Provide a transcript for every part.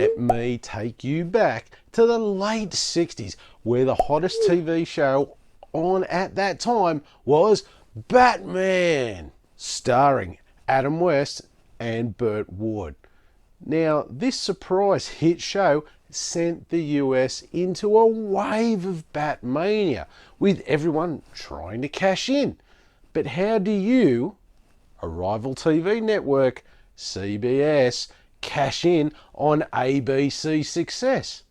let me take you back to the late 60s, where the hottest TV show on at that time was Batman, starring Adam West and Burt Ward. Now, this surprise hit show sent the US into a wave of Batmania, with everyone trying to cash in. But how do you, a rival TV network, CBS, cash in on ABC's success?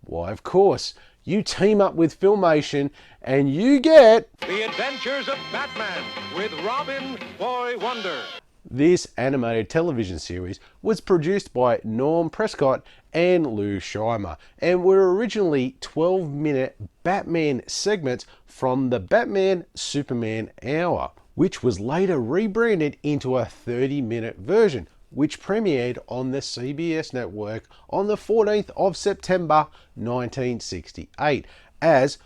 Why, of course, you team up with Filmation and you get The Adventures of Batman with Robin Boy Wonder. This animated television series was produced by Norm Prescott and Lou Scheimer, and were originally 12-minute Batman segments from the Batman Superman Hour, which was later rebranded into a 30-minute version, which premiered on the CBS network on the 14th of September 1968 as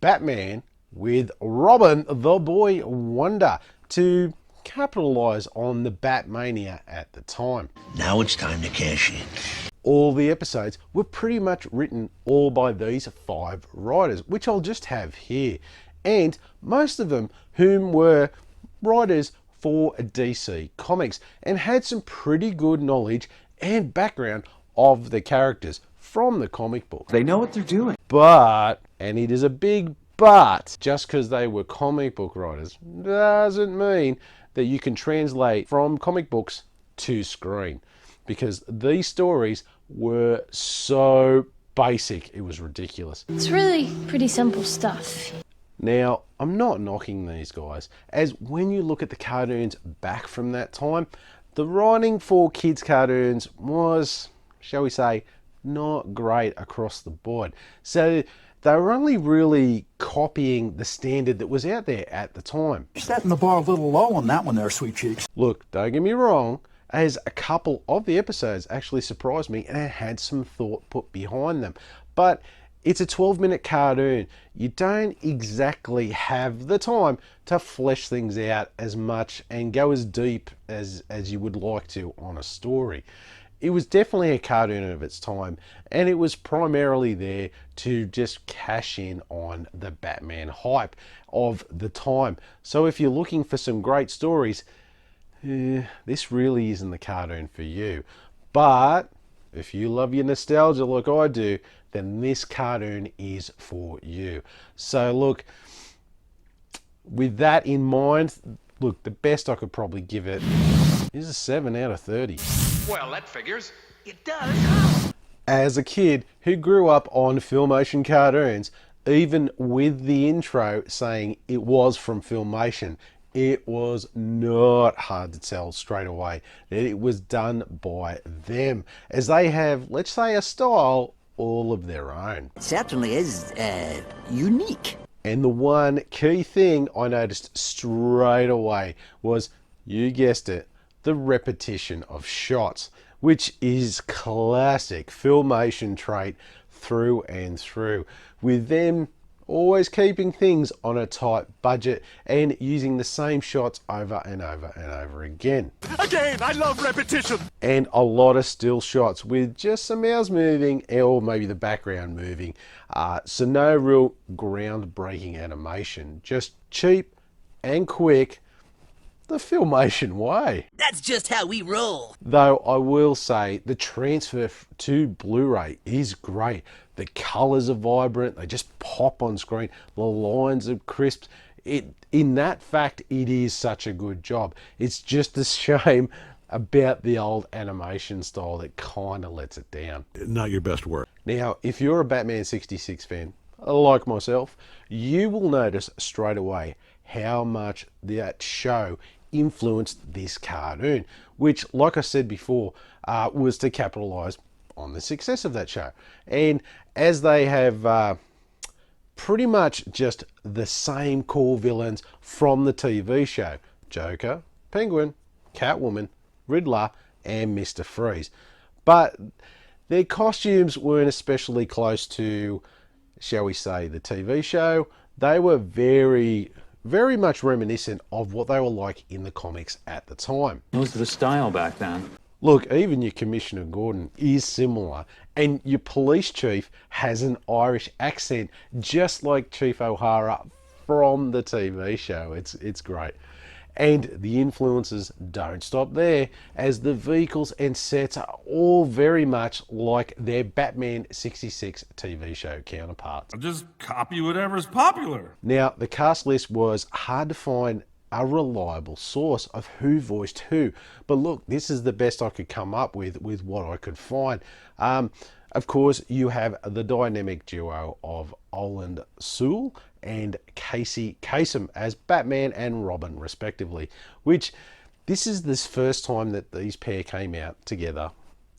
Batman with Robin the Boy Wonder, to capitalise on the Batmania at the time. Now it's time to cash in. All the episodes were pretty much written all by these 5 writers, which I'll just have here, and most of them whom were writers for DC Comics and had some pretty good knowledge and background of the characters from the comic book. They know what they're doing. But, and it is a big but, just because they were comic book writers doesn't mean that you can translate from comic books to screen, because these stories were so basic it was ridiculous. It's really pretty simple stuff. Now, I'm not knocking these guys, as when you look at the cartoons back from that time, the writing for kids cartoons was, shall we say, not great across the board. So they were only really copying the standard that was out there at the time. You're setting the bar a little low on that one there, sweet cheeks. Look, don't get me wrong, as a couple of the episodes actually surprised me and had some thought put behind them. But it's a 12-minute cartoon. You don't exactly have the time to flesh things out as much and go as deep as you would like to on a story. It was definitely a cartoon of its time, and it was primarily there to just cash in on the Batman hype of the time. So if you're looking for some great stories, this really isn't the cartoon for you. But if you love your nostalgia like I do, then this cartoon is for you. So look, with that in mind, look, the best I could probably give it is a 7 out of 30. Well, that figures. It does. As a kid who grew up on Filmation cartoons, even with the intro saying it was from Filmation, it was not hard to tell straight away that it was done by them, as they have, let's say, a style all of their own. It certainly is unique. And the one key thing I noticed straight away was, you guessed it, the repetition of shots, which is classic Filmation trait through and through, with them always keeping things on a tight budget and using the same shots over and over and over again. Again, I love repetition. And a lot of still shots with just some mouths moving, or maybe the background moving. So no real groundbreaking animation, just cheap and quick, the Filmation way. That's just how we roll. Though I will say the transfer to Blu-ray is great. The colors are vibrant, they just pop on screen, the lines are crisp. In that fact, it is such a good job. It's just a shame about the old animation style that kind of lets it down. Not your best work. Now, if you're a Batman 66 fan, like myself, you will notice straight away how much that show influenced this cartoon, which, like I said before, was to capitalize on the success of that show. And as they have pretty much just the same core villains from the TV show: Joker, Penguin, Catwoman, Riddler, and Mr. Freeze. But their costumes weren't especially close to, shall we say, the TV show. They were very much reminiscent of what they were like in the comics at the time. Most of the style back then. Look, even your Commissioner Gordon is similar, and your police chief has an Irish accent, just like Chief O'Hara from the TV show. It's great. And the influences don't stop there, as the vehicles and sets are all very much like their Batman 66 TV show counterparts. Just copy whatever's popular. Now, the cast list was hard to find a reliable source of who voiced who, but look, this is the best I could come up with what I could find. Of course, you have the dynamic duo of Oland Sewell and Casey Kasem as Batman and Robin, respectively, which this is the first time that these pair came out together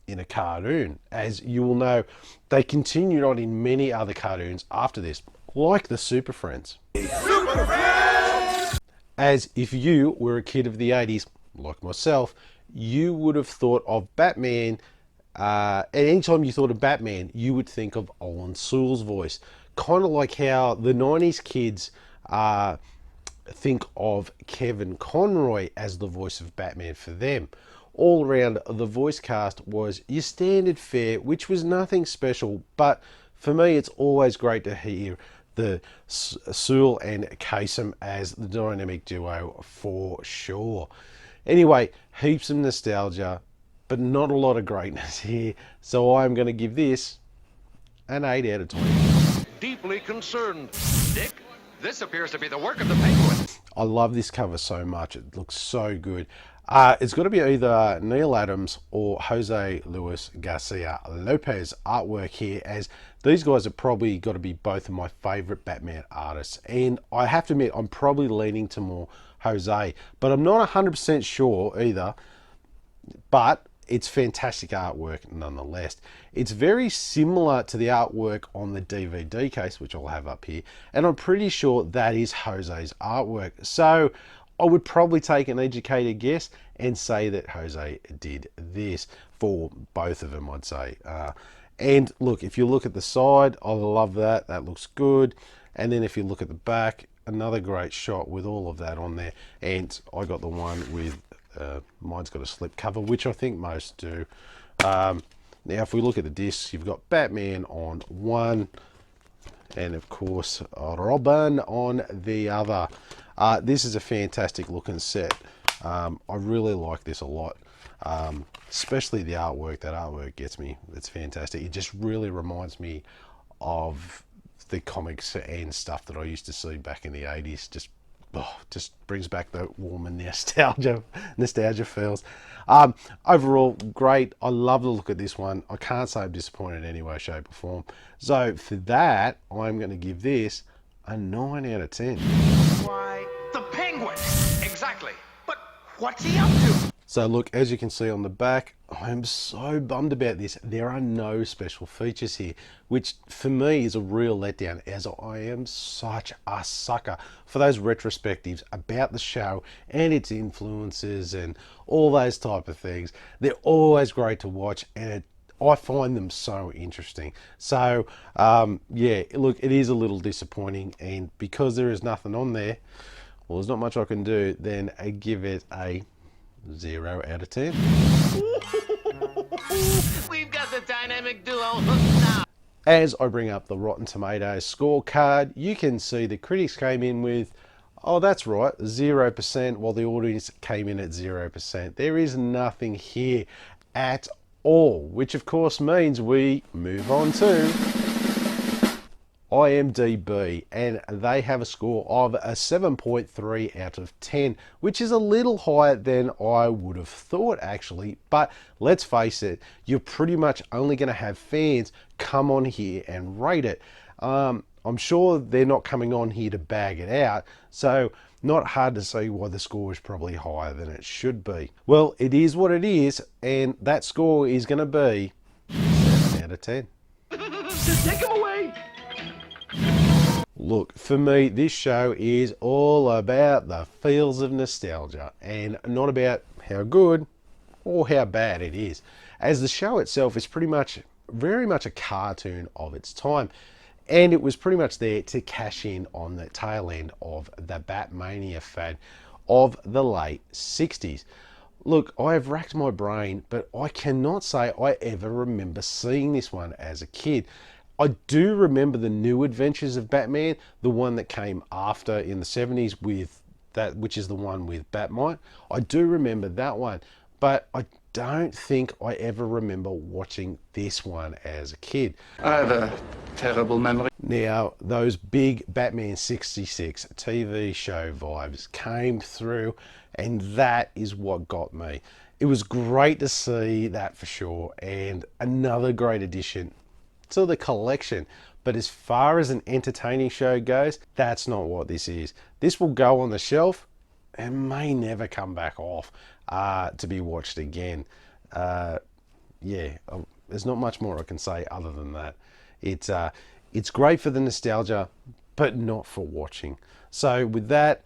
in a cartoon. As you will know, they continued on in many other cartoons after this, like the Super Friends. Super Friends! As if you were a kid of the 80s, like myself, you would have thought of Batman. And anytime you thought of Batman, you would think of Oland Sewell's voice. Kind of like how the 90s kids think of Kevin Conroy as the voice of Batman for them. All around, the voice cast was your standard fare, which was nothing special, but for me, it's always great to hear the Sewell and Kasem as the dynamic duo for sure. Anyway, heaps of nostalgia, but not a lot of greatness here, so I'm going to give this an 8 out of 20. Deeply concerned. Dick, this appears to be the work of the Penguin. I love this cover so much. It looks so good. It's got to be either Neil Adams or Jose Luis Garcia Lopez artwork here, as these guys have probably got to be both of my favorite Batman artists. And I have to admit, I'm probably leaning to more Jose, but I'm not 100% sure either. But it's fantastic artwork nonetheless. It's very similar to the artwork on the DVD case, which I'll have up here, and I'm pretty sure that is Jose's artwork. So I would probably take an educated guess and say that Jose did this for both of them, I'd say. And look, if you look at the side, I love that. That looks good. And then if you look at the back, another great shot with all of that on there. And I got the one with mine's got a slip cover, which I think most do. Now, if we look at the discs, you've got Batman on one, and of course Robin on the other. This is a fantastic looking set. I really like this a lot, especially the artwork. That artwork gets me. It's fantastic. It just really reminds me of the comics and stuff that I used to see back in the 80s. Just brings back the warm and nostalgia feels. Overall, great. I love the look of this one. I can't say I'm disappointed in any way, shape or form. So for that, I'm going to give this a 9 out of 10. Why, the Penguin! Exactly. But what's he up to? So look, as you can see on the back, I'm so bummed about this. There are no special features here, which for me is a real letdown, as I am such a sucker for those retrospectives about the show and its influences and all those type of things. They're always great to watch, and I find them so interesting. So yeah, look, it is a little disappointing, and because there is nothing on there, well, there's not much I can do, then I give it a 0 out of 10. We've got the dynamic duo hooked now. As I bring up the Rotten Tomatoes scorecard, you can see the critics came in with, oh, that's right, 0%, while the audience came in at 0%. There is nothing here at all, which of course means we move on to IMDb, and they have a score of a 7.3 out of 10, which is a little higher than I would have thought actually, but let's face it, you're pretty much only going to have fans come on here and rate it. I'm sure they're not coming on here to bag it out, so not hard to see why the score is probably higher than it should be. Well, it is what it is, and that score is going to be 7 out of 10. Take him away! Look, for me, this show is all about the feels of nostalgia and not about how good or how bad it is, as the show itself is very much a cartoon of its time, and it was pretty much there to cash in on the tail end of the Batmania fad of the late 60s. Look, I have racked my brain, but I cannot say I ever remember seeing this one as a kid. I do remember the New Adventures of Batman, the one that came after in the 70s with that, which is the one with Batmite. I do remember that one, but I don't think I ever remember watching this one as a kid. I have a terrible memory. Now, those big Batman 66 TV show vibes came through, and that is what got me. It was great to see that for sure, and another great addition to the collection. But as far as an entertaining show goes, that's not what this is. This will go on the shelf and may never come back off to be watched again. There's not much more I can say other than that. It's great for the nostalgia, but not for watching. So with that,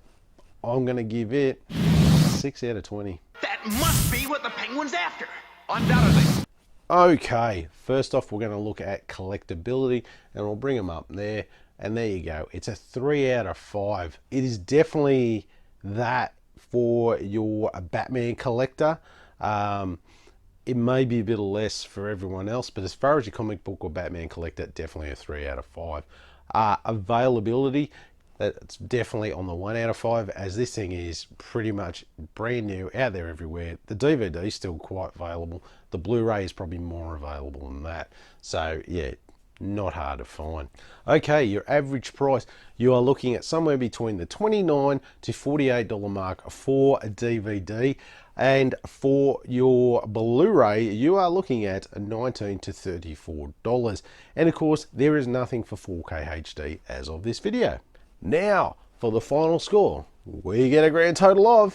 I'm going to give it 6 out of 20. That must be what the Penguin's after. Undoubtedly. Okay, first off, we're going to look at collectability, and we'll bring them up there. And there you go. It's a 3 out of 5. It is definitely that for your Batman collector. It may be a bit less for everyone else, but as far as your comic book or Batman collector, definitely a 3 out of 5. Availability, that's definitely on the 1 out of 5, as this thing is pretty much brand new, out there everywhere. The DVD is still quite available. The Blu-ray is probably more available than that. So yeah, not hard to find. Okay, your average price, you are looking at somewhere between the $29 to $48 mark for a DVD, and for your Blu-ray you are looking at $19 to $34. And of course, there is nothing for 4K HD as of this video. Now for the final score, we get a grand total of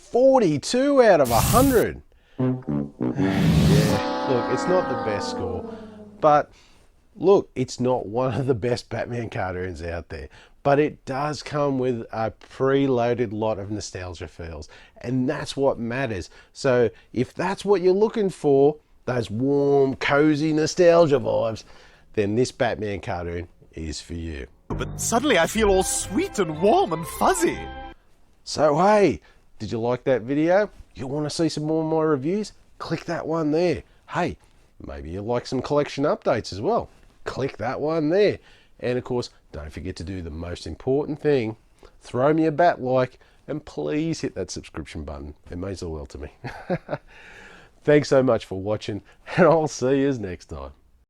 42 out of 100. Yeah, look, it's not the best score, but look, it's not one of the best Batman cartoons out there, but it does come with a preloaded lot of nostalgia feels, and that's what matters. So if that's what you're looking for, those warm, cozy nostalgia vibes, then this Batman cartoon is for you. But suddenly I feel all sweet and warm and fuzzy. So hey, did you like that video? You want to see some more of my reviews? Click that one there. Hey, maybe you like some collection updates as well. Click that one there. And of course, don't forget to do the most important thing. Throw me a bat like, and please hit that subscription button. It means the world to me. Thanks so much for watching, and I'll see you next time.